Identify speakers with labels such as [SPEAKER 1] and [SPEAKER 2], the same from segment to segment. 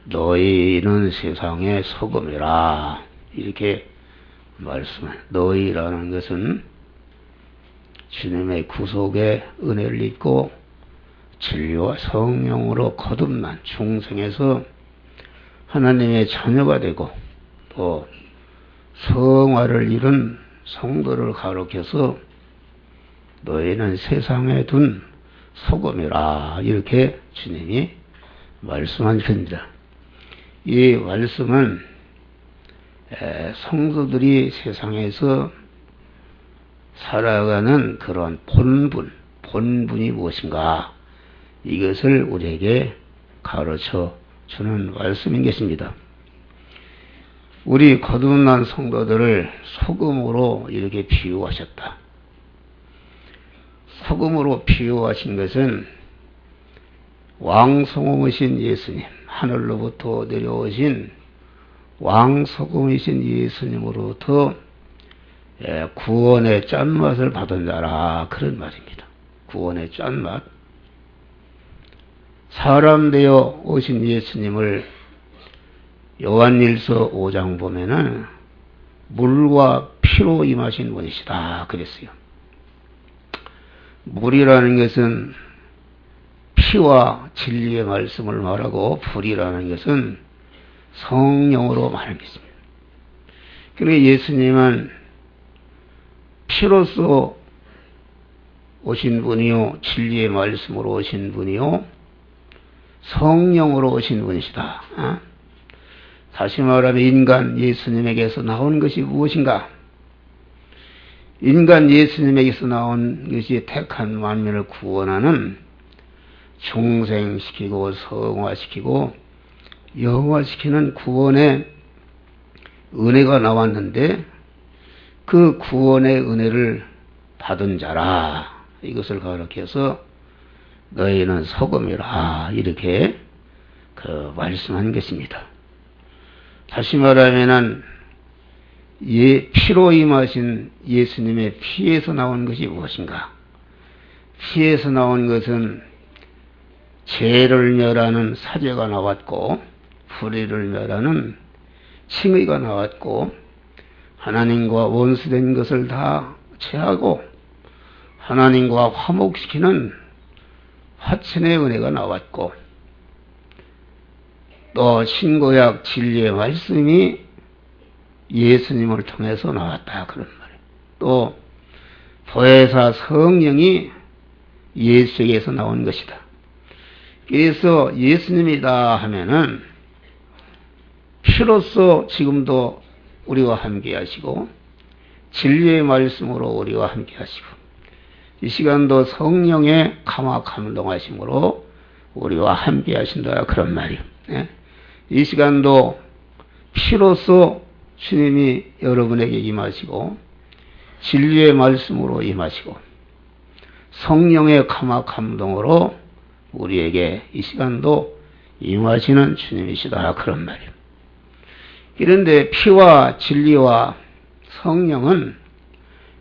[SPEAKER 1] 너희는 세상의 소금이라 이렇게 말씀을. 너희라는 것은 주님의 구속의 은혜를 입고 진리와 성령으로 거듭난 중생에서 하나님의 자녀가 되고 또 성화를 이룬 성도를 가리켜서 너희는 세상에 둔 소금이라 이렇게 주님이 말씀하십니다. 이 말씀은 성도들이 세상에서 살아가는 그런 본분이 무엇인가 이것을 우리에게 가르쳐 주는 말씀인 것입니다. 우리 거듭난 성도들을 소금으로 이렇게 비유하셨다. 소금으로 비유하신 것은 왕소금이신 예수님, 하늘로부터 내려오신 왕소금이신 예수님으로부터 구원의 짠맛을 받은 자라 그런 말입니다. 구원의 짠맛. 사람 되어 오신 예수님을 요한일서 5장 보면은 물과 피로 임하신 분이시다 그랬어요. 물이라는 것은 피와 진리의 말씀을 말하고 불이라는 것은 성령으로 말하는 것입니다. 그러니까 예수님은 피로써 오신 분이요 진리의 말씀으로 오신 분이요 성령으로 오신 분이시다. 다시 말하면 인간 예수님에게서 나온 것이 무엇인가? 인간 예수님에게서 나온 것이 택한 만민을 구원하는 중생시키고 성화시키고 영화시키는 구원의 은혜가 나왔는데 그 구원의 은혜를 받은 자라 이것을 가리켜서 너희는 소금이라 이렇게 말씀한 것입니다. 다시 말하면은 피로 임하신 예수님의 피에서 나온 것이 무엇인가? 피에서 나온 것은 죄를 멸하는 사죄가 나왔고 불의를 멸하는 칭의가 나왔고 하나님과 원수된 것을 다 제하고 하나님과 화목시키는 화친의 은혜가 나왔고 또 신구약 진리의 말씀이 예수님을 통해서 나왔다 그런 말이에요. 또 보혜사 성령이 예수에게서 나온 것이다. 그래서 예수님이다 하면은 피로써 지금도 우리와 함께 하시고 진리의 말씀으로 우리와 함께 하시고 이 시간도 성령의 감화 감동하심으로 우리와 함께 하신다 그런 말이에요. 이 시간도 피로써 주님이 여러분에게 임하시고 진리의 말씀으로 임하시고 성령의 감화 감동으로 우리에게 이 시간도 임하시는 주님이시다 그런 말이에요. 그런데 피와 진리와 성령은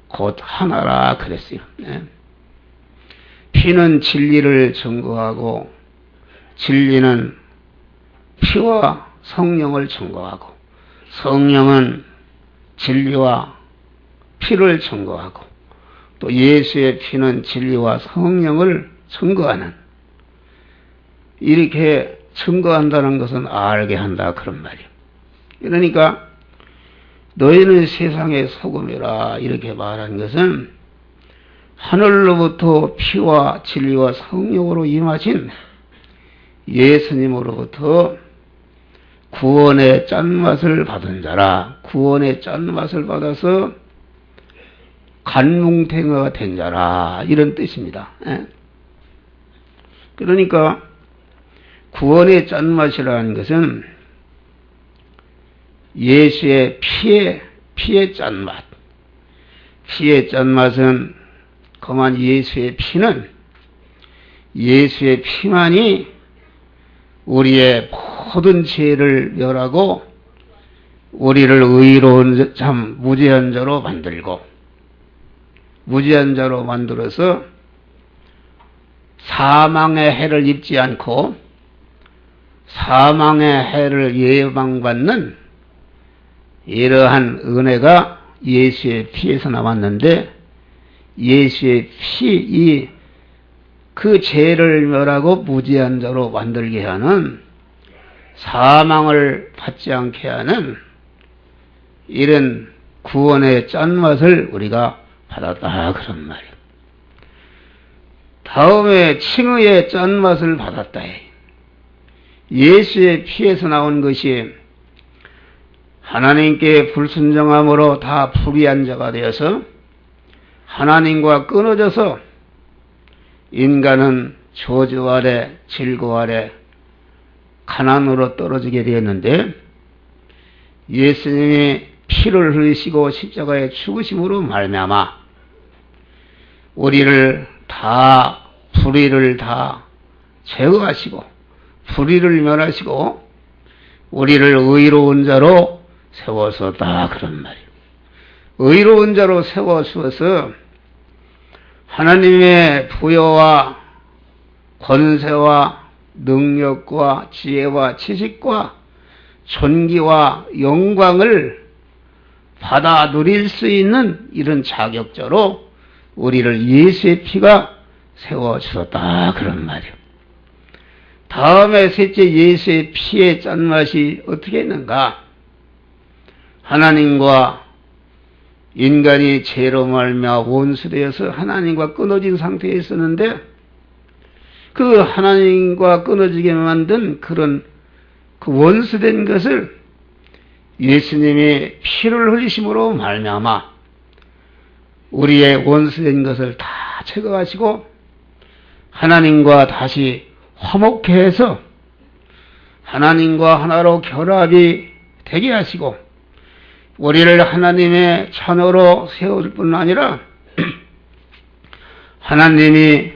[SPEAKER 1] 곧 하나라 그랬어요. 피는 진리를 증거하고 진리는 피와 성령을 증거하고 성령은 진리와 피를 증거하고 또 예수의 피는 진리와 성령을 증거하는 이렇게 증거한다는 것은 알게 한다 그런 말이에요. 그러니까 너희는 세상의 소금이라 이렇게 말한 것은 하늘로부터 피와 진리와 성령으로 임하신 예수님으로부터 구원의 짠맛을 받은 자라 구원의 짠맛을 받아서 간뭉탱이가 된 자라 이런 뜻입니다. 그러니까 구원의 짠맛이라는 것은 예수의 피의 짠맛. 피의 짠맛은 그만 예수의 피는 예수의 피만이 우리의 모든 죄를 멸하고 우리를 의로운 참 무죄한 자로 만들고 무죄한 자로 만들어서 사망의 해를 입지 않고 사망의 해를 예방받는 이러한 은혜가 예수의 피에서 나왔는데, 예수의 피, 그 죄를 멸하고 무죄한 자로 만들게 하는, 사망을 받지 않게 하는 이런 구원의 짠맛을 우리가 받았다 그런 말이에요. 다음에 칭의의 짠맛을 받았다. 예수의 피에서 나온 것이 하나님께 불순종함으로 다 불의한 자가 되어서 하나님과 끊어져서 인간은 저주 아래, 질고 아래, 가난으로 떨어지게 되었는데, 예수님이 피를 흘리시고 십자가에 죽으심으로 말미암아 우리를 다, 불의를 다 제거하시고 불의를 멸하시고 우리를 의로운 자로 세워서다 그런 말이에요. 의로운 자로 세워주어서 하나님의 부여와 권세와 능력과 지혜와 지식과 존귀와 영광을 받아 누릴 수 있는 이런 자격자로 우리를 예수의 피가 세워주었다 그런 말이에요. 다음에 셋째, 예수의 피의 짠맛이 어떻게 했는가? 하나님과 인간이 죄로 말미암아 원수되어서 하나님과 끊어진 상태에 있었는데, 그 하나님과 끊어지게 만든 그런 그 원수된 것을 예수님이 피를 흘리심으로 말미암아 우리의 원수된 것을 다 제거하시고 하나님과 다시 화목케 해서 하나님과 하나로 결합이 되게 하시고 우리를 하나님의 자녀로 세울 뿐 아니라 하나님이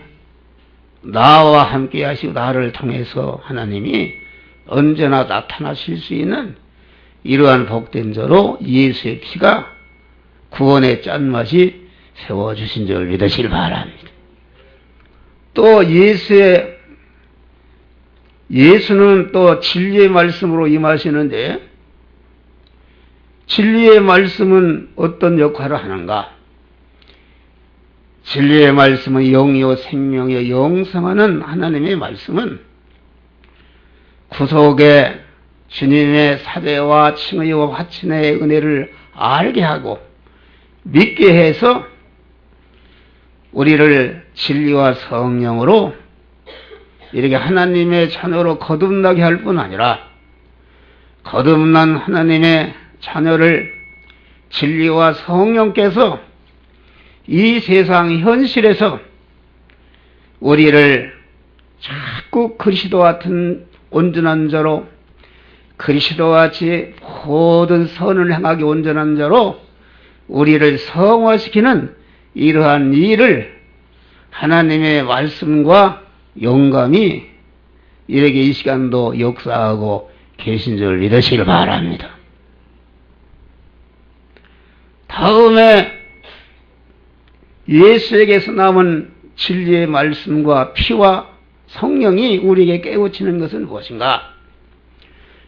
[SPEAKER 1] 나와 함께 하시고 나를 통해서 하나님이 언제나 나타나실 수 있는 이러한 복된 자로 예수의 피가 구원의 짠맛이 세워주신 줄 믿으시길 바랍니다. 또 예수는 또 진리의 말씀으로 임하시는데, 진리의 말씀은 어떤 역할을 하는가? 진리의 말씀은 영이요 생명이요 영생하는 하나님의 말씀은 구속의 주님의 사대와 칭의와 화친의 은혜를 알게 하고 믿게 해서 우리를 진리와 성령으로 이렇게 하나님의 자녀로 거듭나게 할 뿐 아니라 거듭난 하나님의 자녀를 진리와 성령께서 이 세상 현실에서 우리를 자꾸 그리스도와 같은 온전한 자로, 그리스도와 같이 모든 선을 행하기 온전한 자로 우리를 성화시키는 이러한 일을 하나님의 말씀과 영감이 이렇게 이 시간도 역사하고 계신 줄 믿으시길 바랍니다. 다음에 예수에게서 남은 진리의 말씀과 피와 성령이 우리에게 깨우치는 것은 무엇인가?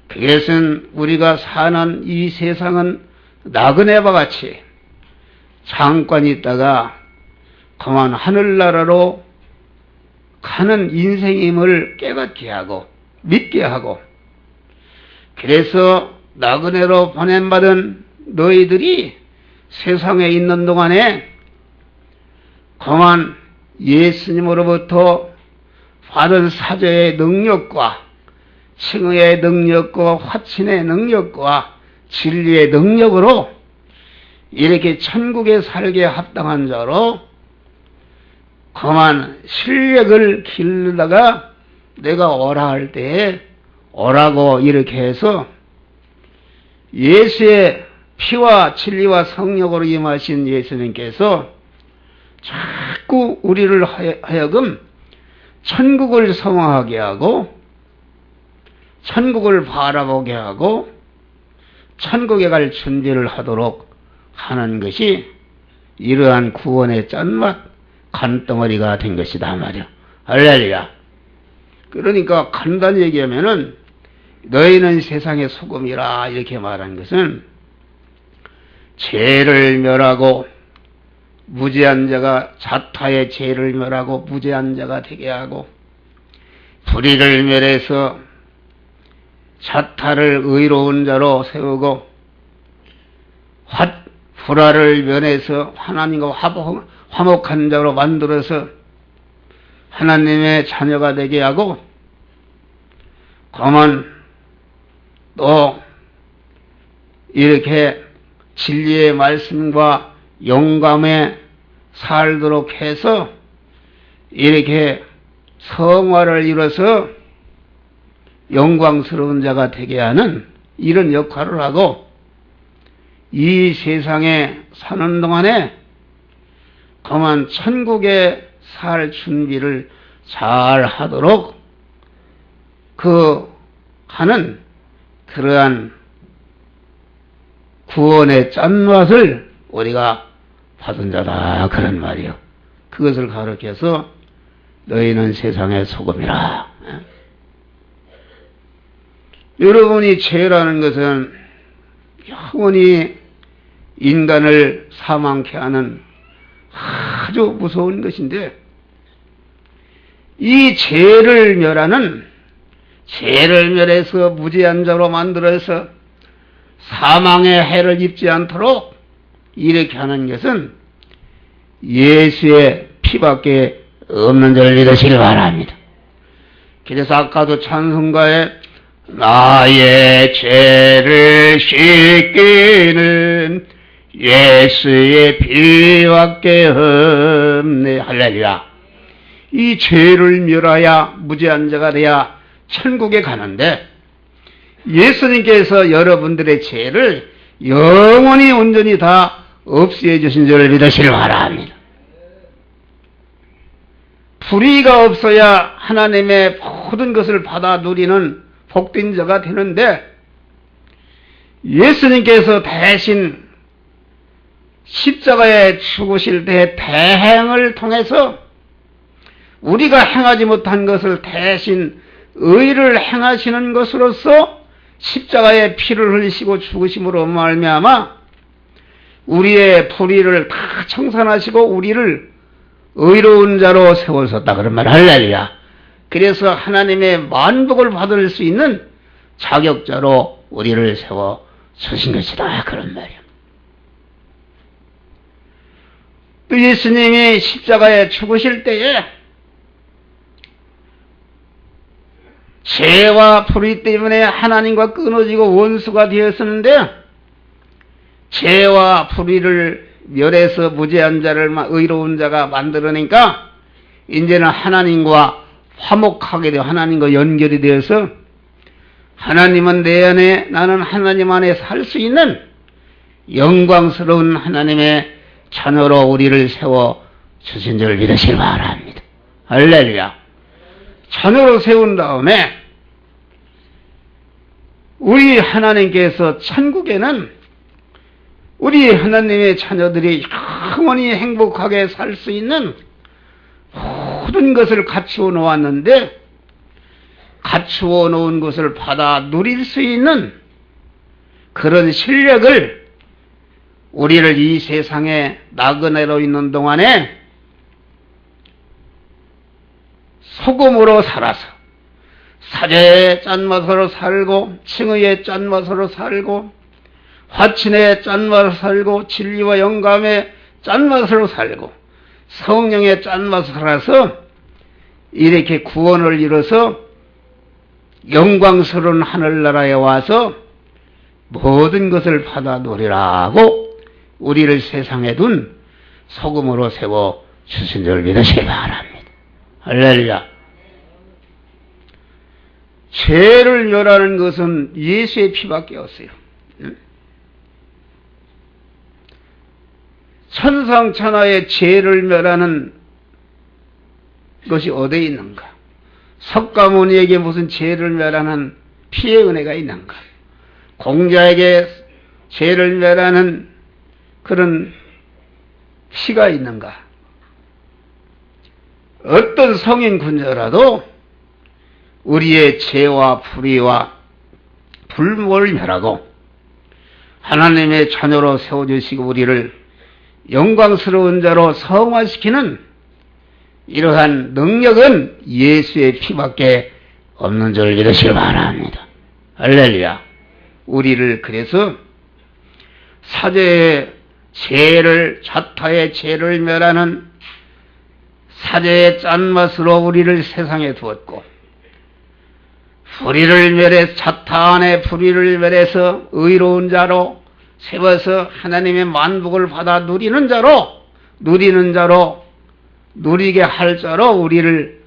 [SPEAKER 1] 그것은 우리가 사는 이 세상은 나그네와 같이 잠깐 있다가 그만 하늘나라로 가는 인생임을 깨닫게 하고 믿게 하고, 그래서 나그네로 보냄받은 너희들이 세상에 있는 동안에 그만 예수님으로부터 받은 사죄의 능력과 칭의의 능력과 화친의 능력과 진리의 능력으로 이렇게 천국에 살게 합당한 자로 그만 실력을 기르다가 내가 오라 할 때에 오라고 이렇게 해서 예수의 피와 진리와 성령으로 임하신 예수님께서 자꾸 우리를 하여금 천국을 소망하게 하고 천국을 바라보게 하고 천국에 갈 준비를 하도록 하는 것이 이러한 구원의 짠맛 간덩어리가 된 것이다 말이야. 할렐루야. 그러니까 간단히 얘기하면은 너희는 세상의 소금이라 이렇게 말한 것은 죄를 멸하고 무죄한 자가 자타의 죄를 멸하고 무죄한 자가 되게 하고 불의를 멸해서 자타를 의로운 자로 세우고 불화를 면해서 하나님과 화목한 자로 만들어서 하나님의 자녀가 되게 하고 그러면 또 이렇게 진리의 말씀과 영감에 살도록 해서 이렇게 성화를 이뤄서 영광스러운 자가 되게 하는 이런 역할을 하고 이 세상에 사는 동안에 그만 천국에 살 준비를 잘 하도록 하는 그러한 구원의 짠맛을 우리가 받은 자다 그런 말이요. 그것을 가르쳐서 너희는 세상의 소금이라. 여러분이 죄라는 것은 영원히 인간을 사망케 하는 아주 무서운 것인데 이 죄를 멸해서 무죄한 자로 만들어서 사망의 해를 입지 않도록 이렇게 하는 것은 예수의 피밖에 없는 줄 믿으시기 바랍니다. 그래서 아까도 찬송가에 나의 죄를 씻기는 예수의 피밖에 없네. 할렐루야. 이 죄를 멸하야 무죄한 자가 돼야 천국에 가는데 예수님께서 여러분들의 죄를 영원히 온전히 다 없애 주신 줄 믿으시기 바랍니다. 불의가 없어야 하나님의 모든 것을 받아 누리는 복된 자가 되는데 예수님께서 대신 십자가에 죽으실 때 대행을 통해서 우리가 행하지 못한 것을 대신 의를 행하시는 것으로서 십자가에 피를 흘리시고 죽으심으로 말미암아 우리의 불의를 다 청산하시고 우리를 의로운 자로 세우셨다 그런 말. 할렐루야. 그래서 하나님의 만복을 받을 수 있는 자격자로 우리를 세워 주신 것이다 그런 말이야. 또 예수님이 십자가에 죽으실 때에 죄와 불의 때문에 하나님과 끊어지고 원수가 되었었는데 죄와 불의를 멸해서 무죄한 자를 의로운 자가 만들어내니까 이제는 하나님과 화목하게 되어 하나님과 연결이 되어서 하나님은 내 안에 나는 하나님 안에 살 수 있는 영광스러운 하나님의 자녀로 우리를 세워 주신 줄 믿으시기 바랍니다. 할렐루야. 자녀로 세운 다음에 우리 하나님께서 천국에는 우리 하나님의 자녀들이 영원히 행복하게 살 수 있는 모든 것을 갖추어 놓았는데 갖추어 놓은 것을 받아 누릴 수 있는 그런 실력을 우리를 이 세상에 나그네로 있는 동안에 소금으로 살아서 사제의 짠맛으로 살고 칭의의 짠맛으로 살고 화친의 짠맛으로 살고 진리와 영감의 짠맛으로 살고 성령의 짠맛으로 살아서 이렇게 구원을 이뤄서 영광스러운 하늘나라에 와서 모든 것을 받아 누리라고 우리를 세상에 둔 소금으로 세워 주신 줄 믿으시기 바랍니다. 할렐루야. 죄를 멸하는 것은 예수의 피밖에 없어요. 천상천하의 죄를 멸하는 것이 어디에 있는가? 석가모니에게 무슨 죄를 멸하는 피의 은혜가 있는가? 공자에게 죄를 멸하는 그런 피가 있는가? 어떤 성인 군자라도 우리의 죄와 불의와 불목을 멸하고 하나님의 자녀로 세워주시고 우리를 영광스러운 자로 성화시키는 이러한 능력은 예수의 피밖에 없는 줄 믿으시기 바랍니다. 할렐루야. 우리를 그래서 사제의 죄를, 자타의 죄를 멸하는 사제의 짠맛으로 우리를 세상에 두었고, 불의를 멸해, 자타 안에 불의를 멸해서 의로운 자로 세워서 하나님의 만복을 받아 누리는 자로, 누리게 할 자로 우리를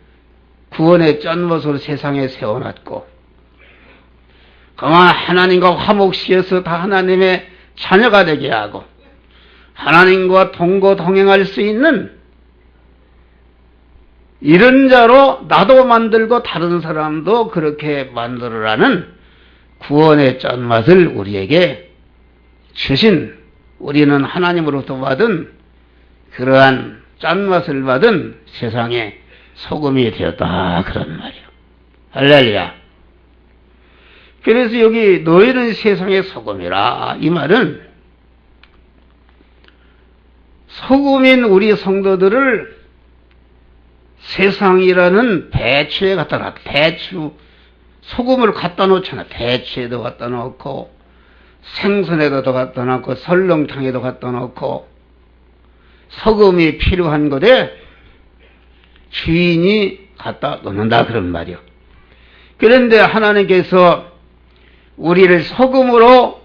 [SPEAKER 1] 구원의 짠맛으로 세상에 세워놨고, 그만 하나님과 화목시켜서 다 하나님의 자녀가 되게 하고 하나님과 동거동행할 수 있는 이런 자로 나도 만들고 다른 사람도 그렇게 만들어라는 구원의 짠맛을 우리에게 주신, 우리는 하나님으로부터 받은 그러한 짠맛을 받은 세상의 소금이 되었다, 그런 말이요. 할렐루야. 그래서 여기 너희는 세상의 소금이라, 이 말은 소금인 우리 성도들을 세상이라는 배추에 갖다 놔. 배추, 소금을 갖다 놓잖아. 배추에도 갖다 놓고, 생선에도 갖다 놓고, 설렁탕에도 갖다 놓고, 소금이 필요한 것에 주인이 갖다 놓는다, 그런 말이요. 그런데 하나님께서 우리를 소금으로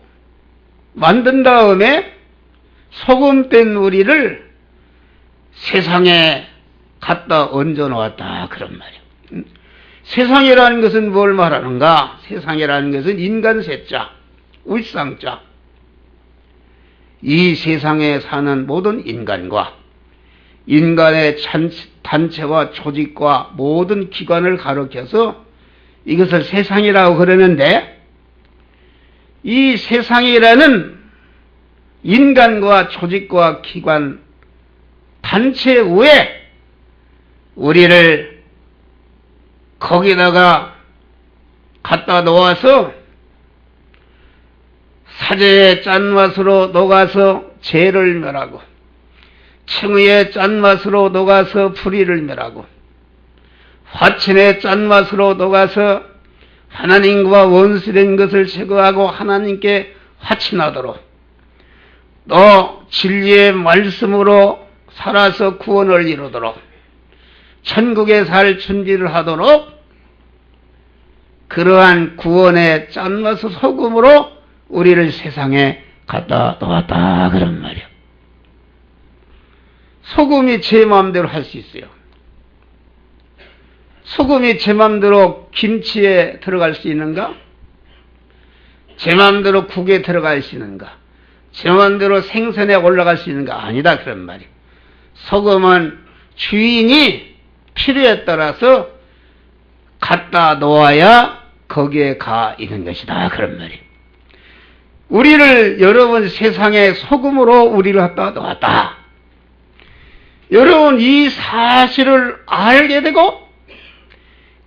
[SPEAKER 1] 만든 다음에 소금된 우리를 세상에 갖다 얹어 놓았다, 그런 말이에요. 세상이라는 것은 뭘 말하는가? 세상이라는 것은 인간 세자, 울상자. 이 세상에 사는 모든 인간과 인간의 단체와 조직과 모든 기관을 가리켜서 이것을 세상이라고 그러는데, 이 세상이라는 인간과 조직과 기관, 단체 위에 우리를 거기다가 갖다 놓아서 사제의 짠맛으로 녹아서 죄를 멸하고, 칭의의 짠맛으로 녹아서 불의를 멸하고, 화친의 짠맛으로 녹아서 하나님과 원수된 것을 제거하고 하나님께 화친하도록, 또 진리의 말씀으로 살아서 구원을 이루도록, 천국에 살 준비를 하도록, 그러한 구원의 짠맛의 소금으로 우리를 세상에 갖다 놓았다, 그런 말이야. 소금이 제 마음대로 할 수 있어요. 소금이 제 마음대로 김치에 들어갈 수 있는가? 제 마음대로 국에 들어갈 수 있는가? 제 마음대로 생선에 올라갈 수 있는가? 아니다, 그런 말이에요. 소금은 주인이 필요에 따라서 갖다 놓아야 거기에 가 있는 것이다, 그런 말이에요. 우리를 여러분 세상에 소금으로 우리를 갖다 놓았다. 여러분 이 사실을 알게 되고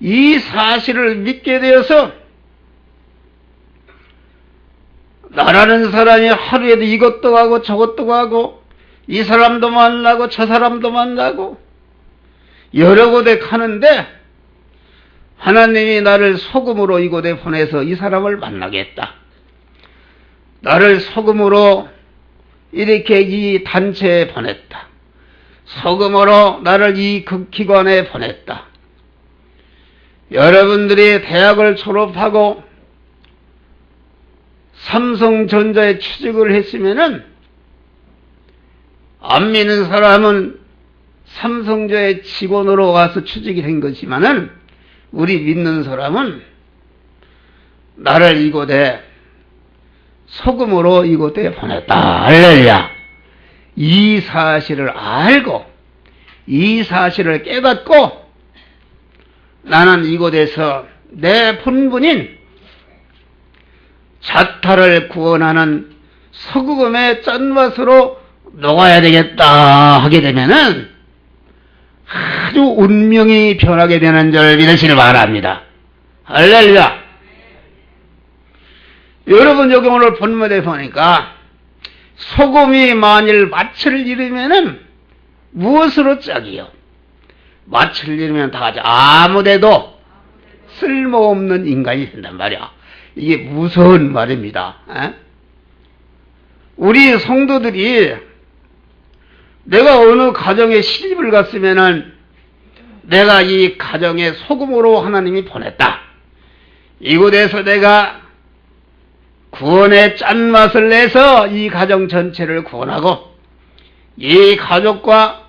[SPEAKER 1] 이 사실을 믿게 되어서 나라는 사람이 하루에도 이것도 하고 저것도 하고 이 사람도 만나고 저 사람도 만나고 여러 곳에 가는데 하나님이 나를 소금으로 이곳에 보내서 이 사람을 만나겠다. 나를 소금으로 이렇게 이 단체에 보냈다. 소금으로 나를 이 극기관에 보냈다. 여러분들이 대학을 졸업하고 삼성전자에 취직을 했으면은 안 믿는 사람은 삼성전자의 직원으로 가서 취직이 된 것이지만은 우리 믿는 사람은 나를 이곳에 소금으로 이곳에 보냈다. 할렐루야. 이 사실을 알고 이 사실을 깨닫고 나는 이곳에서 내 본분인 자타를 구원하는 소금의 짠맛으로 녹아야 되겠다 하게 되면은 아주 운명이 변하게 되는 줄 믿으시길 바랍니다. 할렐루야. 여러분 여기 오늘 본문에 보니까 소금이 만일 맛을 잃으면은 무엇으로 짝이요? 맛을 잃으면 다 같이 아무데도 쓸모없는 인간이 된단 말이야. 이게 무서운 말입니다. 에? 우리 성도들이 내가 어느 가정에 시집을 갔으면은 내가 이 가정에 소금으로 하나님이 보냈다. 이곳에서 내가 구원의 짠맛을 내서 이 가정 전체를 구원하고 이 가족과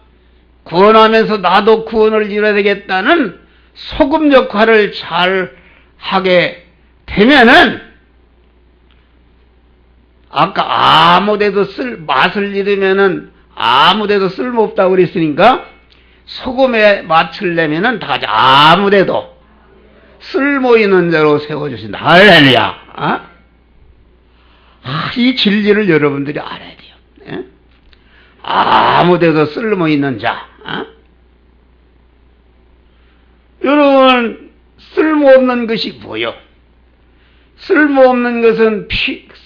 [SPEAKER 1] 구원하면서 나도 구원을 이뤄야 되겠다는 소금 역할을 잘 하게 되면은 아까 아무데도 맛을 잃으면은 아무데도 쓸모없다고 그랬으니까 소금에 맛을 내면은 다 같이 아무데도 쓸모있는 자로 세워주신다. 할렐루야. 어? 이 진리를 여러분들이 알아야 돼요. 예? 아무데도 쓸모있는 자. 어? 여러분 쓸모없는 것이 뭐요? 쓸모없는 것은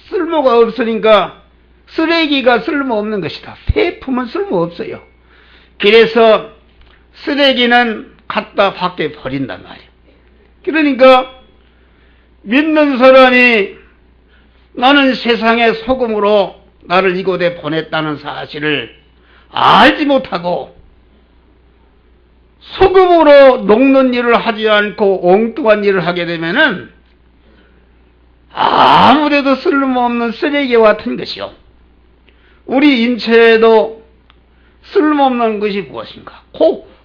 [SPEAKER 1] 쓸모가 없으니까 쓰레기가 쓸모없는 것이다. 폐품은 쓸모없어요. 그래서 쓰레기는 갖다 밖에 버린단 말이에요. 그러니까 믿는 사람이 나는 세상의 소금으로 나를 이곳에 보냈다는 사실을 알지 못하고 소금으로 녹는 일을 하지 않고 엉뚱한 일을 하게 되면은 아무래도 쓸모없는 쓰레기와 같은 것이요. 우리 인체에도 쓸모없는 것이 무엇인가?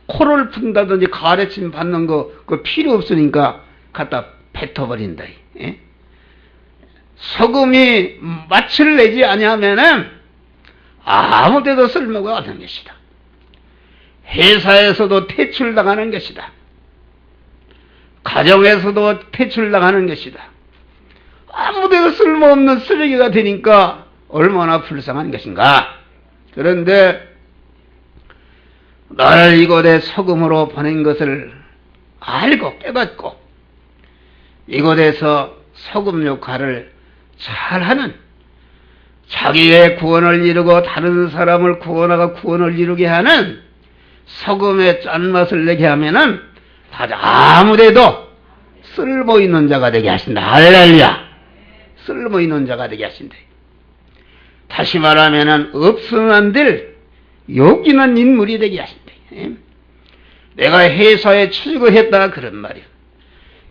[SPEAKER 1] 코를 푼다든지 가래침 받는 거, 그거 필요 없으니까 갖다 뱉어버린다. 예? 소금이 맛을 내지 아니하면은 아무 데도 쓸모가 없는 것이다. 회사에서도 퇴출당하는 것이다. 가정에서도 퇴출당하는 것이다. 아무 데도 쓸모없는 쓰레기가 되니까 얼마나 불쌍한 것인가. 그런데 나를 이곳에 소금으로 보낸 것을 알고 깨닫고 이곳에서 소금 역할을 잘하는, 자기의 구원을 이루고 다른 사람을 구원하고 구원을 이루게 하는 소금의 짠맛을 내게 하면은 다들 아무데도 쓸모있는 자가 되게 하신다. 할렐루야. 쓸모있는 자가 되게 하신다. 다시 말하면은 없으면 안 될 여기는 인물이 되게 하신다. 내가 회사에 취직을 했다 그런 말이야.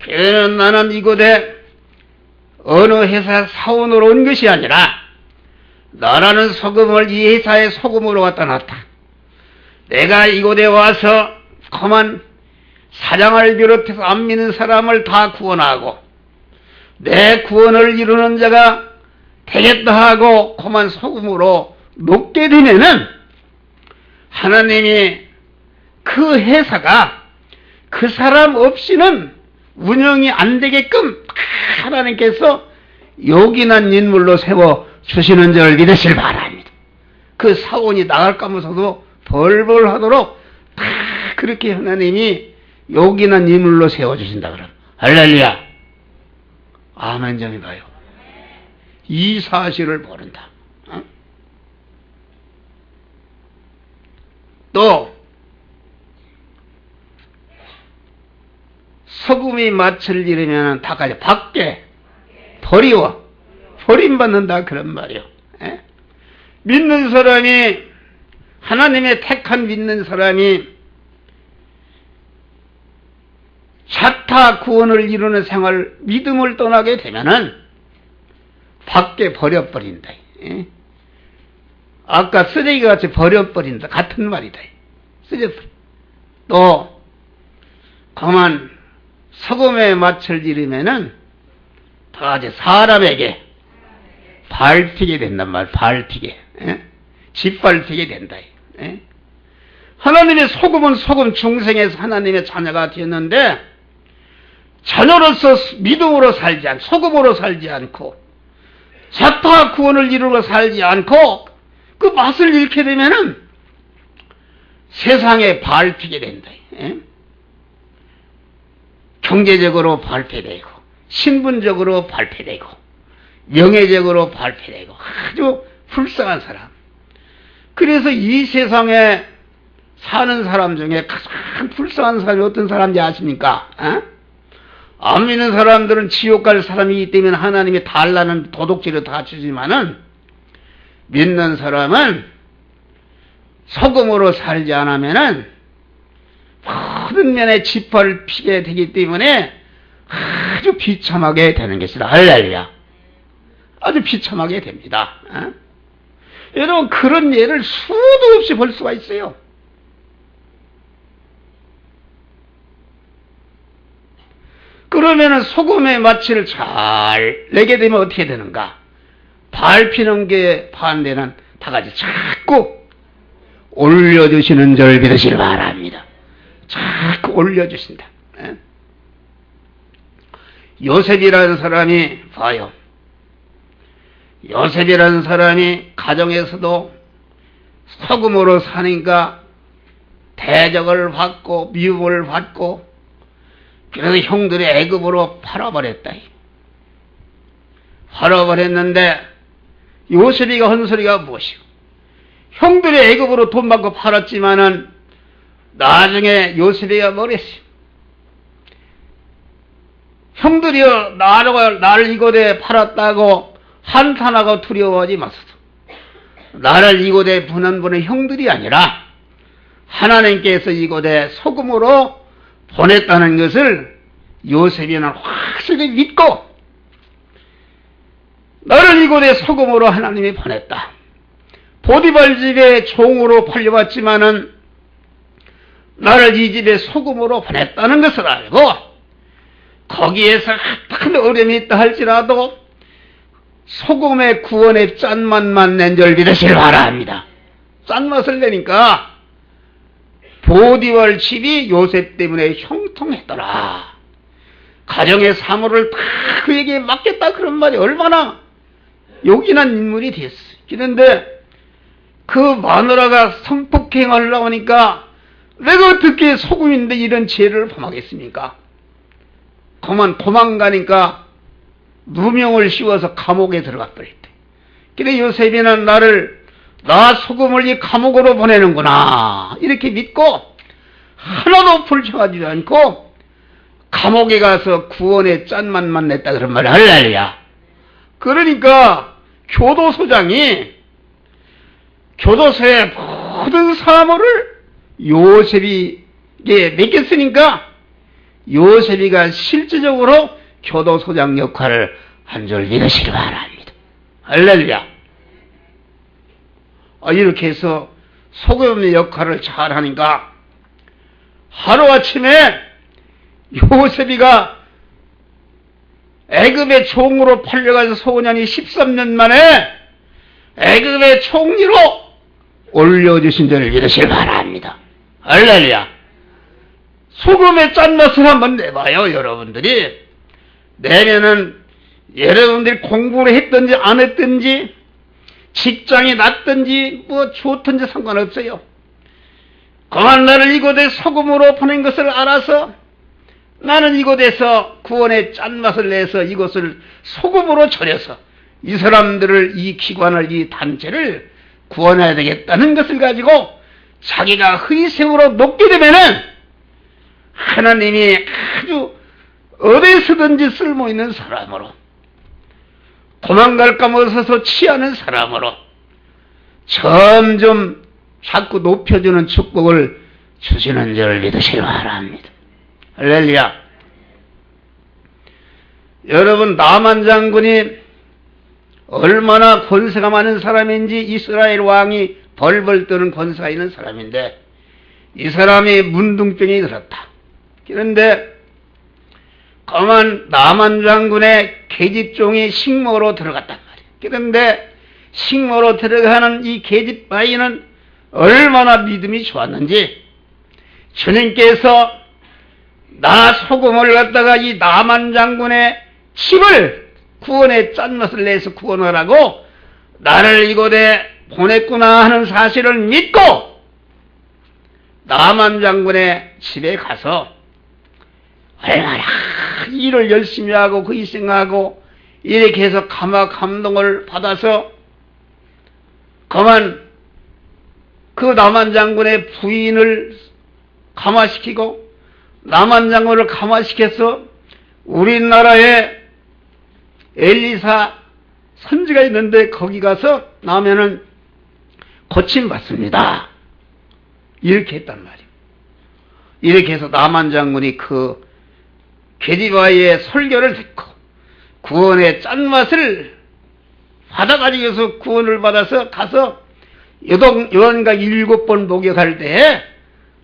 [SPEAKER 1] 그래서 나는 이곳에 어느 회사 사원으로 온 것이 아니라 나라는 소금을 이 회사에 소금으로 갖다 놨다. 내가 이곳에 와서 그만 사장을 비롯해서 안 믿는 사람을 다 구원하고 내 구원을 이루는 자가 되겠다 하고 그만 소금으로 녹게 되면은 하나님이 그 회사가 그 사람 없이는 운영이 안 되게끔 하나님께서 요긴한 인물로 세워 주시는 줄 믿으실 바랍니다. 그 사원이 나갈까 하면서도 벌벌 하도록 다 그렇게 하나님이 요긴한 인물로 세워 주신다 그럼. 할렐루야. 아멘 좀 해봐요. 이 사실을 모른다. 어? 또 소금이 맛을 잃으면 다 가져 밖에 버림받는다 그런 말이요. 에? 믿는 사람이 하나님의 택한 믿는 사람이 자타 구원을 이루는 생활 믿음을 떠나게 되면은 밖에 버려버린다. 에? 아까 쓰레기같이 버려버린다 같은 말이다. 쓰레기. 또 그만 소금의 맛을 잃으면은 다 사람에게 밟히게 된단 말. 밟히게. 에? 짓밟히게 된다. 에? 하나님의 소금은 소금 중생에서 하나님의 자녀가 되었는데 자녀로서 믿음으로 살지 않고 소금으로 살지 않고 자타 구원을 이루고 살지 않고 그 맛을 잃게 되면은 세상에 밟히게 된다. 에? 경제적으로 발표되고 신분적으로 발표되고 명예적으로 발표되고 아주 불쌍한 사람. 그래서 이 세상에 사는 사람 중에 가장 불쌍한 사람이 어떤 사람인지 아십니까? 안 믿는 사람들은 지옥 갈 사람이기 때문에 하나님이 달라는 도덕질을 다 주지만은 믿는 사람은 소금으로 살지 않으면은 모든 면에 지퍼를 피게 되기 때문에 아주 비참하게 되는 것이다. 할렐루야. 아주 비참하게 됩니다. 여러분, 그런 예를 수도 없이 볼 수가 있어요. 그러면은 소금의 맛을 잘 내게 되면 어떻게 되는가? 밟히는 게 반대는 다 같이 자꾸 올려주시는 줄 믿으시길 바랍니다. 자꾸 올려주신다. 요셉이라는 사람이 봐요. 요셉이라는 사람이 가정에서도 소금으로 사니까 대적을 받고 미움을 받고 그래서 형들이 애굽으로 팔아버렸다. 팔아버렸는데 요셉이가 한 소리가 무엇이고 형들이 애굽으로 돈 받고 팔았지만은 나중에 요셉이가 뭐랬어요? 형들이여 나를 이곳에 팔았다고 한탄하고 두려워하지 마소서. 나를 이곳에 보낸 분은 형들이 아니라 하나님께서 이곳에 소금으로 보냈다는 것을 요셉이는 확실히 믿고 나를 이곳에 소금으로 하나님이 보냈다. 보디발 집에 종으로 팔려왔지만은 나를 이 집에 소금으로 보냈다는 것을 알고 거기에서 큰 어려움이 있다 할지라도 소금의 구원의 짠맛만 낸 줄 믿으시길 바랍니다. 짠맛을 내니까 보디발 집이 요셉 때문에 형통했더라. 가정의 사물을 다 그에게 맡겼다 그런 말이 얼마나 요긴한 인물이 됐어요. 그런데 그 마누라가 성폭행하려고 하니까 내가 어떻게 소금인데 이런 죄를 범하겠습니까? 그만 도망가니까 누명을 씌워서 감옥에 들어가 버렸대. 그래 요셉이는 나 소금을 이 감옥으로 보내는구나 이렇게 믿고 하나도 불평하지도 않고 감옥에 가서 구원의 짠맛만 냈다 그런 말을 할렐루야. 그러니까 교도소장이 교도소의 모든 사물을 요셉이게 맡겼으니까 요셉이가 실질적으로 교도소장 역할을 한 줄 믿으시기 바랍니다. 할렐루야. 이렇게 해서 소금의 역할을 잘 하니까 하루아침에 요셉이가 애굽의 종으로 팔려가서 소년이 13년 만에 애굽의 총리로 올려주신 줄 믿으시길 바랍니다. 할렐루야. 소금의 짠맛을 한번 내봐요. 여러분들이 내면은 여러분들이 공부를 했든지 안 했든지 직장이 났든지 뭐 좋든지 상관없어요. 그만 나를 이곳에 소금으로 보낸 것을 알아서 나는 이곳에서 구원의 짠맛을 내서 이곳을 소금으로 절여서 이 사람들을 이 기관을 이 단체를 구원해야 되겠다는 것을 가지고 자기가 희생으로 놓게 되면은 하나님이 아주 어디서든지 쓸모있는 사람으로 도망갈까 못해서 취하는 사람으로 점점 자꾸 높여주는 축복을 주시는 줄 믿으시기 바랍니다. 할렐루야. 여러분 나만 장군이 얼마나 권세가 많은 사람인지 이스라엘 왕이 벌벌 떠는 권세가 있는 사람인데 이 사람이 문둥병이 들었다. 그런데 그만 나만 장군의 계집종이 식모로 들어갔단 말이에요. 그런데 식모로 들어가는 이 계집바위는 얼마나 믿음이 좋았는지 주님께서 나 소금을 갖다가 이 나만 장군의 집을 구원의 짠맛을 내서 구원하라고 나를 이곳에 보냈구나 하는 사실을 믿고 나만 장군의 집에 가서 얼마나 일을 열심히 하고 그 희생하고 이렇게 해서 가마 감동을 받아서 그만 그 남한 장군의 부인을 감화시키고 남한 장군을 감화시켜서 우리나라에 엘리사 선지가 있는데 거기 가서 나면은 고침받습니다. 이렇게 했단 말이에요. 이렇게 해서 남한 장군이 그 계집아이의 설교를 듣고 구원의 짠맛을 받아가지고서 구원을 받아서 가서 요한각 7번 목욕할 때에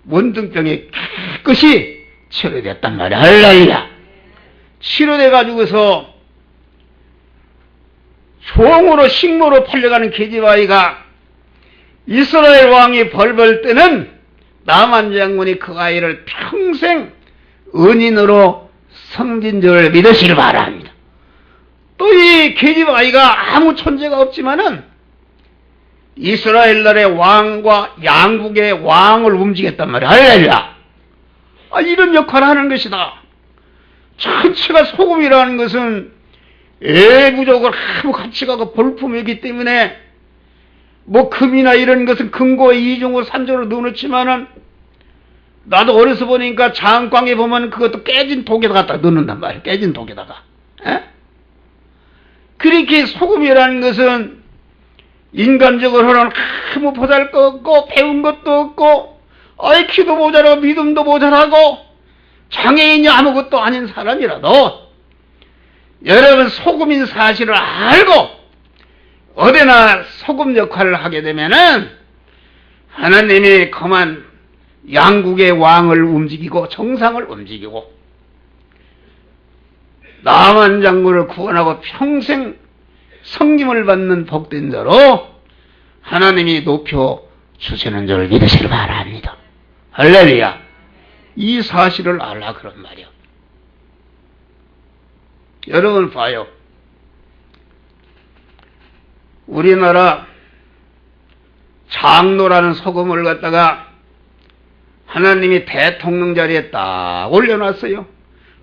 [SPEAKER 1] 문둥병이 깨끗이 치료됐단 말이야. 할렐루야. 치료돼가지고서 종으로 식모로 팔려가는 계집아이가 이스라엘 왕이 벌벌 때는 남한 장군이 그 아이를 평생 은인으로 섬긴 줄 믿으시길 바랍니다. 또 이 계집아이가 아무 천재가 없지만은 이스라엘 나라의 왕과 양국의 왕을 움직였단 말이야. 할렐루야. 이런 역할을 하는 것이다. 전체가 소금이라는 것은 애부족을 아무 가치가 볼품이기 때문에 뭐 금이나 이런 것은 금고 2종으로 3종으로 넣어놓지만은 나도 어려서 보니까 장광에 보면 그것도 깨진 독에다 갖다 넣는단 말이야. 깨진 독에다가. 에? 그렇게 소금이라는 것은 인간적으로는 아무 보잘것 없고 배운 것도 없고 IQ도 모자라고 믿음도 모자라고 장애인이 아무것도 아닌 사람이라도 여러분 소금인 사실을 알고 어디나 소금 역할을 하게 되면은 하나님이 그만 양국의 왕을 움직이고 정상을 움직이고 남한 장군을 구원하고 평생 성김을 받는 복된 자로 하나님이 높여 주시는 줄 믿으시길 바랍니다. 할렐루야. 이 사실을 알라 그런 말이야. 여러분 봐요. 우리나라 장로라는 소금을 갖다가 하나님이 대통령 자리에 딱 올려놨어요.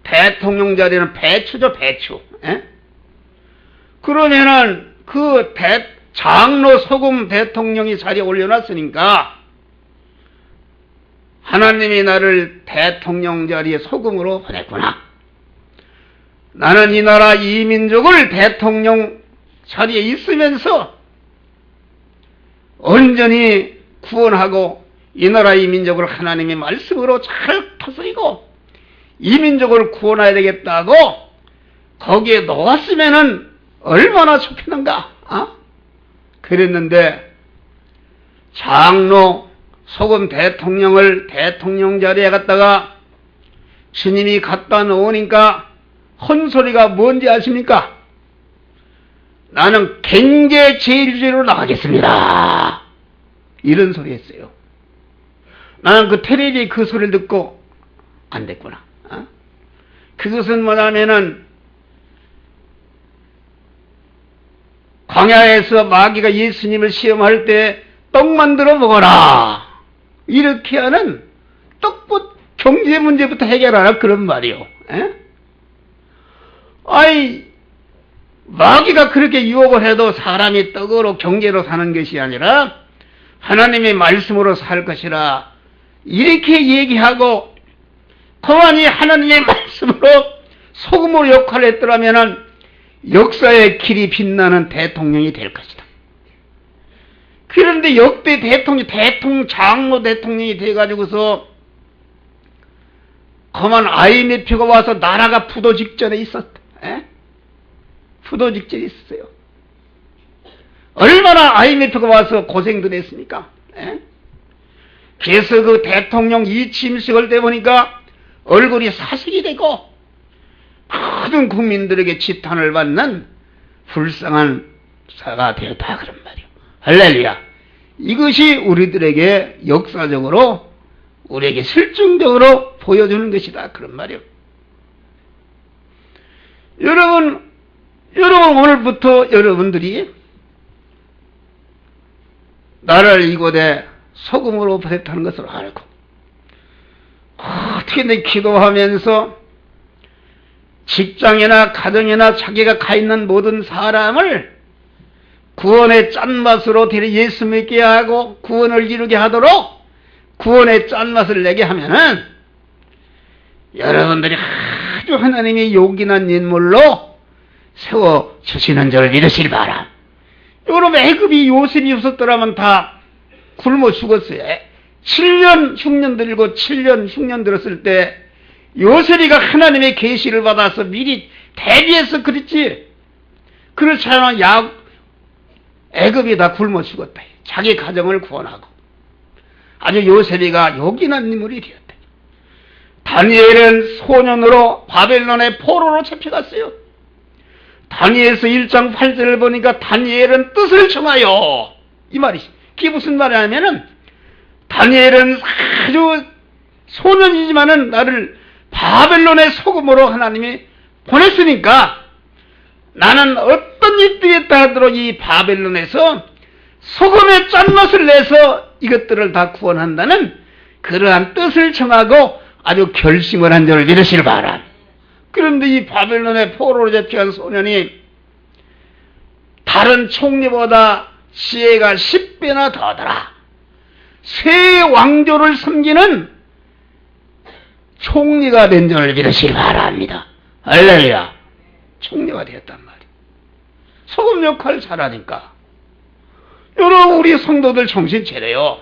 [SPEAKER 1] 대통령 자리는 배추죠, 배추. 에? 그러면은 그 장로 소금 대통령이 자리에 올려놨으니까 하나님이 나를 대통령 자리에 소금으로 보냈구나. 나는 이 나라 이 민족을 대통령 자리에 있으면서 온전히 구원하고 이 나라 이 민족을 하나님의 말씀으로 잘 다스리고 이 민족을 구원해야 되겠다고 거기에 놓았으면은 얼마나 좋겠는가. 그랬는데 장로 소금 대통령을 대통령 자리에 갖다가 스님이 갖다 놓으니까 헌소리가 뭔지 아십니까? 나는 경제 제일주의로 나가겠습니다. 이런 소리 했어요. 나는 그 텔레비에 그 소리를 듣고 안 됐구나. 그것은 뭐냐면은 광야에서 마귀가 예수님을 시험할 때 떡 만들어 먹어라. 이렇게 하는 떡부 경제 문제부터 해결하라 그런 말이요. 마귀가 그렇게 유혹을 해도 사람이 떡으로 경제로 사는 것이 아니라 하나님의 말씀으로 살 것이라 이렇게 얘기하고 그만이 하나님의 말씀으로 소금으로 역할을 했더라면 역사의 길이 빛나는 대통령이 될 것이다. 그런데 역대 장로 대통령이 돼가지고서 그만 IMF가 와서 나라가 부도 직전에 있었다. 부도 직전에 있었어요. 얼마나 IMF가 와서 고생들 했습니까? 그래서 그 대통령 이침식을 때 보니까 얼굴이 사색이 되고 모든 국민들에게 지탄을 받는 불쌍한 사가 되었다 그런 말이에요. 할렐루야. 이것이 우리들에게 역사적으로 우리에게 실증적으로 보여주는 것이다 그런 말이에요. 여러분 오늘부터 여러분들이 나를 이곳에 소금으로 보냈다는 것을 알고 어떻게든 기도하면서 직장이나 가정이나 자기가 가 있는 모든 사람을 구원의 짠맛으로 예수 믿게 하고 구원을 이루게 하도록 구원의 짠맛을 내게 하면은 여러분들이 아주 하나님이 요긴한 인물로 세워주시는 줄 믿으시기 바람. 여러분, 애굽이 요셉이 없었더라면 다 굶어 죽었어요. 7년 흉년 들고 7년 흉년 들었을 때 요셉이가 하나님의 계시를 받아서 미리 대비해서 그랬지. 그렇지 않으면 애굽이 다 굶어 죽었다. 자기 가정을 구원하고 아주 요셉이가 요긴한 인물이 되었다. 다니엘은 소년으로 바벨론의 포로로 잡혀갔어요. 다니엘서 1장 8절을 보니까 다니엘은 뜻을 청하여, 이 말이 그게 무슨 말이냐면은 다니엘은 아주 소년이지만은 나를 바벨론의 소금으로 하나님이 보냈으니까 나는 어떤 일들이 있다 하더라도 이 바벨론에서 소금의 짠맛을 내서 이것들을 다 구원한다는 그러한 뜻을 청하고 아주 결심을 한 줄을 믿으시길 바람. 그런데 이 바벨론의 포로로 잡혀간 소년이 다른 총리보다 지혜가 10배나 더하더라. 세 왕조를 섬기는 총리가 된 줄을 믿으시기 바랍니다. 할렐루야. 총리가 되었단 말이에요. 소금 역할을 잘하니까. 여러분, 우리 성도들 정신 차려요.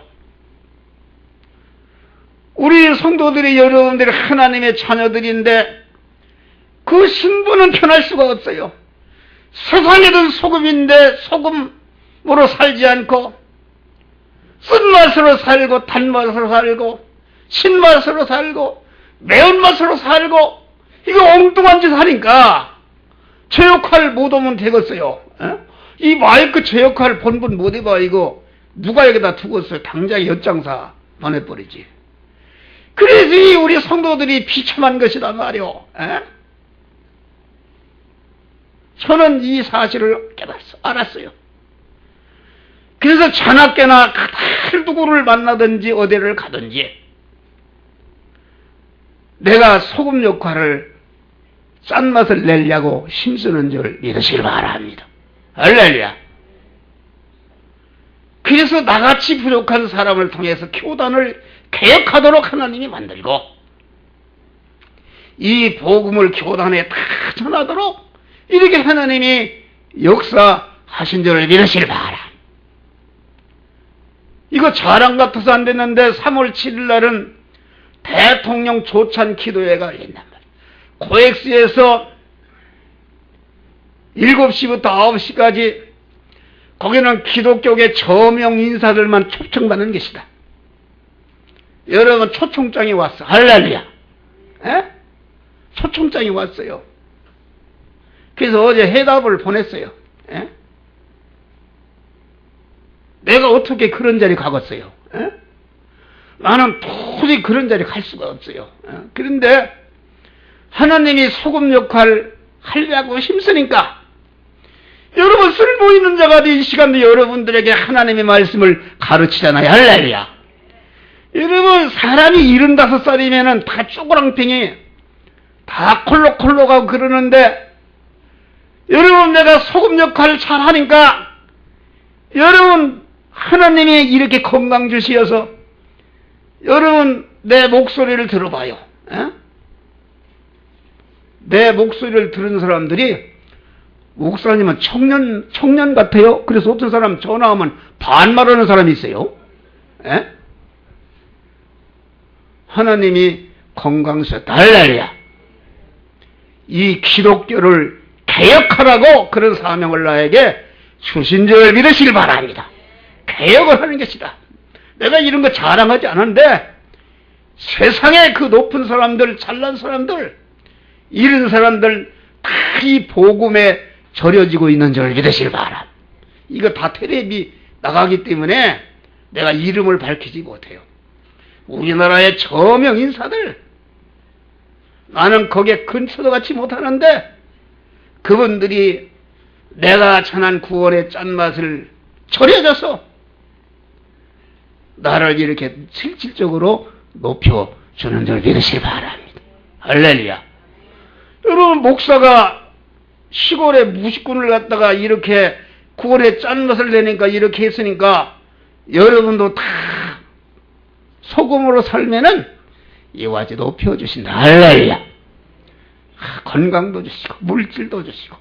[SPEAKER 1] 우리 성도들이 여러분들이 하나님의 자녀들인데 그 신분은 변할 수가 없어요. 세상에는 소금인데 소금으로 살지 않고 쓴맛으로 살고 단맛으로 살고 신맛으로 살고 매운맛으로 살고 이거 엉뚱한 짓 하니까 제 역할 못 오면 되겠어요. 이 마이크 제 역할 본분 못 해봐. 이거 누가 여기다 두겠어요. 당장 엿장사 보내버리지. 그래서 우리 성도들이 비참한 것이란 말이오. 저는 이 사실을 알았어요. 그래서 자나깨나 다들 누구를 만나든지 어디를 가든지 내가 소금 역할을 짠맛을 내려고 힘쓰는 줄 믿으시길 바랍니다. 할렐루야. 그래서 나같이 부족한 사람을 통해서 교단을 개혁하도록 하나님이 만들고 이 복음을 교단에 다 전하도록 이렇게 하나님이 역사하신 줄을 믿으시길 바랍니다. 이거 자랑 같아서 안 됐는데 3월 7일 날은 대통령 조찬 기도회가 열린단 말이에요. 코엑스에서 7시부터 9시까지 거기는 기독교계 저명 인사들만 초청받는 것이다. 여러분, 초청장이 왔어. 할렐루야. 초청장이 왔어요. 그래서 어제 해답을 보냈어요. 내가 어떻게 그런 자리 가겠어요? 나는 도저히 그런 자리 갈 수가 없어요. 그런데 하나님이 소금 역할 하려고 힘쓰니까 여러분, 쓸모 있는 자가 된 시간도 여러분들에게 하나님의 말씀을 가르치잖아요. 할렐루야. 여러분, 사람이 75살이면은 다 쪼그랑팽이 다 콜록콜록하고 그러는데 여러분, 내가 소금 역할을 잘 하니까 여러분, 하나님이 이렇게 건강 주시어서 여러분, 내 목소리를 들어봐요. 내 목소리를 들은 사람들이 목사님은 청년 같아요. 그래서 어떤 사람 전화하면 반말하는 사람이 있어요. 하나님이 건강 주셨다. 할렐루야. 이 기독교를 개혁하라고 그런 사명을 나에게 주신 줄 믿으시길 바랍니다. 개혁을 하는 것이다. 내가 이런 거 자랑하지 않은데 세상에 그 높은 사람들, 잘난 사람들, 이런 사람들 다 이 복음에 절여지고 있는 줄 믿으시길 바랍니다. 이거 다 텔레비 나가기 때문에 내가 이름을 밝히지 못해요. 우리나라의 저명 인사들, 나는 거기에 근처도 같이 못하는데 그분들이 내가 전한 구원의 짠맛을 절여줘서 나를 이렇게 실질적으로 높여주는 줄 믿으시기 바랍니다. 할렐루야. 여러분, 목사가 시골에 무식군을 갖다가 이렇게 구원의 짠맛을 내니까 이렇게 했으니까 여러분도 다 소금으로 살면은 이와지 높여주신다. 할렐루야. 건강도 주시고 물질도 주시고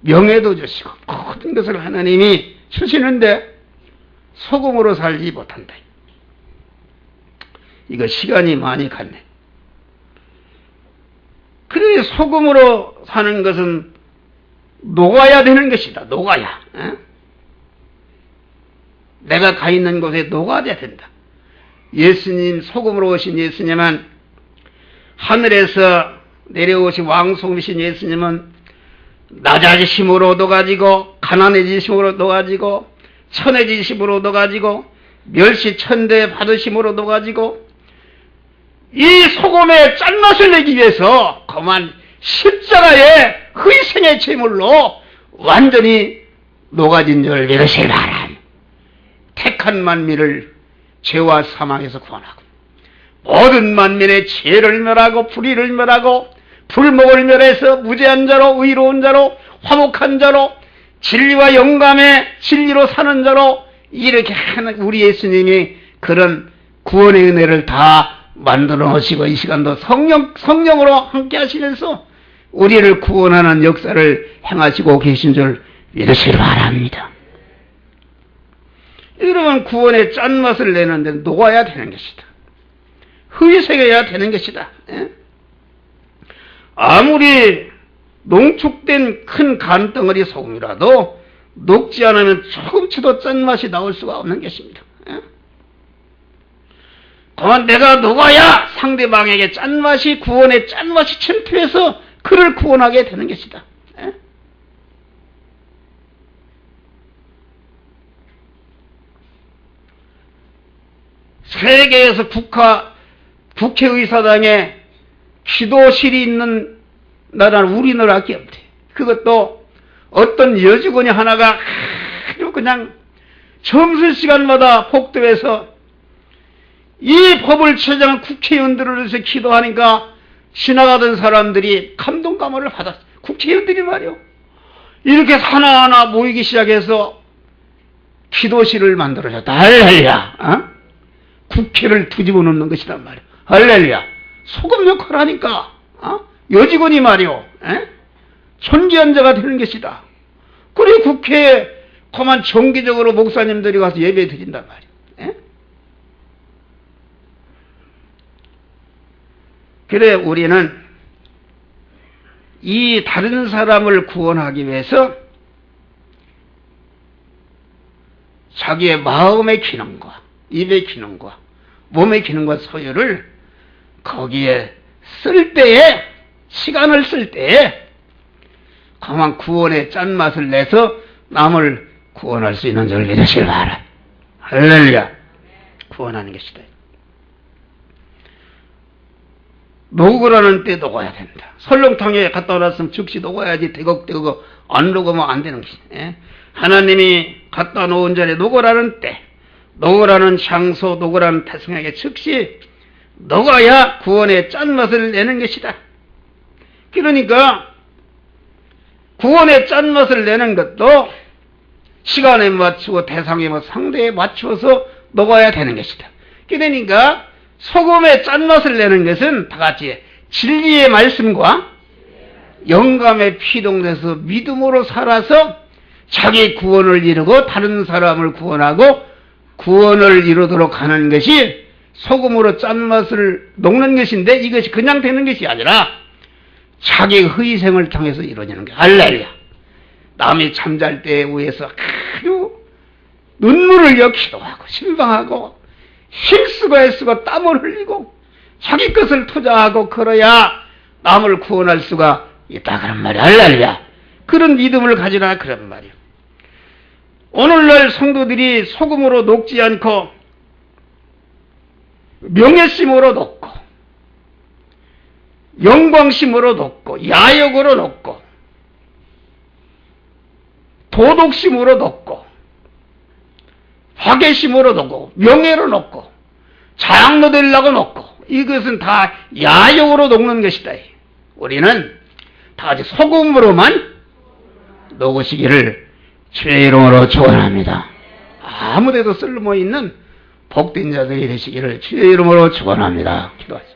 [SPEAKER 1] 명예도 주시고 모든 것을 하나님이 주시는데 소금으로 살지 못한다. 이거 시간이 많이 갔네. 그래, 소금으로 사는 것은 녹아야 되는 것이다. 녹아야. 내가 가 있는 곳에 녹아야 된다. 예수님, 소금으로 오신 예수님은, 하늘에서 내려오신 왕송이신 예수님은 낮아지심으로 녹아지고 가난해지심으로 녹아지고 천해지심으로 녹아지고 멸시천대 받으심으로 녹아지고, 이 소금의 짠맛을 내기 위해서 그만 십자가의 희생의 제물로 완전히 녹아진 줄 믿으시기 바랍니다. 택한 만민을 죄와 사망에서 구원하고 모든 만민의 죄를 멸하고 불의를 멸하고 불목을 멸해서 무죄한 자로 의로운 자로 화목한 자로 진리와 영감의 진리로 사는 자로 이렇게 하는 우리 예수님이 그런 구원의 은혜를 다 만들어 놓으시고, 이 시간도 성령으로 함께 하시면서 우리를 구원하는 역사를 행하시고 계신 줄 믿으시기 바랍니다. 여러분, 구원의 짠맛을 내는데 녹아야 되는 것이다. 희생해야 되는 것이다. 아무리 농축된 큰 간덩어리 소금이라도 녹지 않으면 조금치도 짠맛이 나올 수가 없는 것입니다. 그만 내가 녹아야 상대방에게 짠맛이, 구원의 짠맛이 침투해서 그를 구원하게 되는 것이다. 세계에서 국회의사당에 기도실이 있는 나라는 우리나라밖에 없대. 그것도 어떤 여직원이 하나가 아주 그냥 점심시간마다 복도에서 이 법을 제정한 국회의원들을 위해서 기도하니까 지나가던 사람들이 감동감화를 받았어. 국회의원들이 말이요, 이렇게 하나하나 모이기 시작해서 기도실을 만들어줬다. 할렐루야. 국회를 뒤집어 놓는 것이란 말이야. 할렐루야. 소금 역할을 하니까 여직원이 말이요, 존귀한 자가 되는 것이다. 그래, 국회에 그만 정기적으로 목사님들이 가서 예배 드린단 말이야. 그래, 우리는 이 다른 사람을 구원하기 위해서 자기의 마음의 기능과 입의 기능과 몸의 기능과 소유를 거기에 쓸 때에, 시간을 쓸 때에 그만 구원의 짠맛을 내서 남을 구원할 수 있는 줄 믿으시기 바랍니다. 할렐루야. 구원하는 것이다. 녹으라는 때 녹아야 된다. 설렁탕에 갖다 놨으면 즉시 녹아야지 대걱대고 안 녹으면 안 되는 것이다. 하나님이 갖다 놓은 자리에 녹으라는 때, 녹으라는 장소, 녹으라는 태생에게 즉시 녹아야 구원의 짠맛을 내는 것이다. 그러니까 구원의 짠맛을 내는 것도 시간에 맞추고 대상에 맞추고 상대에 맞추어서 녹아야 되는 것이다. 그러니까 소금의 짠맛을 내는 것은 다 같이 진리의 말씀과 영감에 피동돼서 믿음으로 살아서 자기 구원을 이루고 다른 사람을 구원하고 구원을 이루도록 하는 것이 소금으로 짠맛을 녹는 것인데, 이것이 그냥 되는 것이 아니라 자기 희생을 통해서 이루어지는 거야. 할렐루야. 남이 잠잘 때에 위해서 아주 눈물을 역기도 하고 실망하고 힘쓰고 애쓰고 땀을 흘리고 자기 것을 투자하고 그래야 남을 구원할 수가 있다, 그런 말이야. 할렐루야. 그런 믿음을 가지라, 그런 말이야. 오늘날 성도들이 소금으로 녹지 않고 명예심으로 녹고 영광심으로 녹고 야욕으로 녹고 도덕심으로 녹고 화개심으로 녹고 명예로 녹고 자양로 되려고 녹고, 이것은 다 야욕으로 녹는 것이다. 우리는 다 같이 소금으로만 녹으시기를 주의 이름으로 축원합니다. 아무데도 쓸모있는 복된 자들이 되시기를 주의 이름으로 축원합니다. 기도하시죠.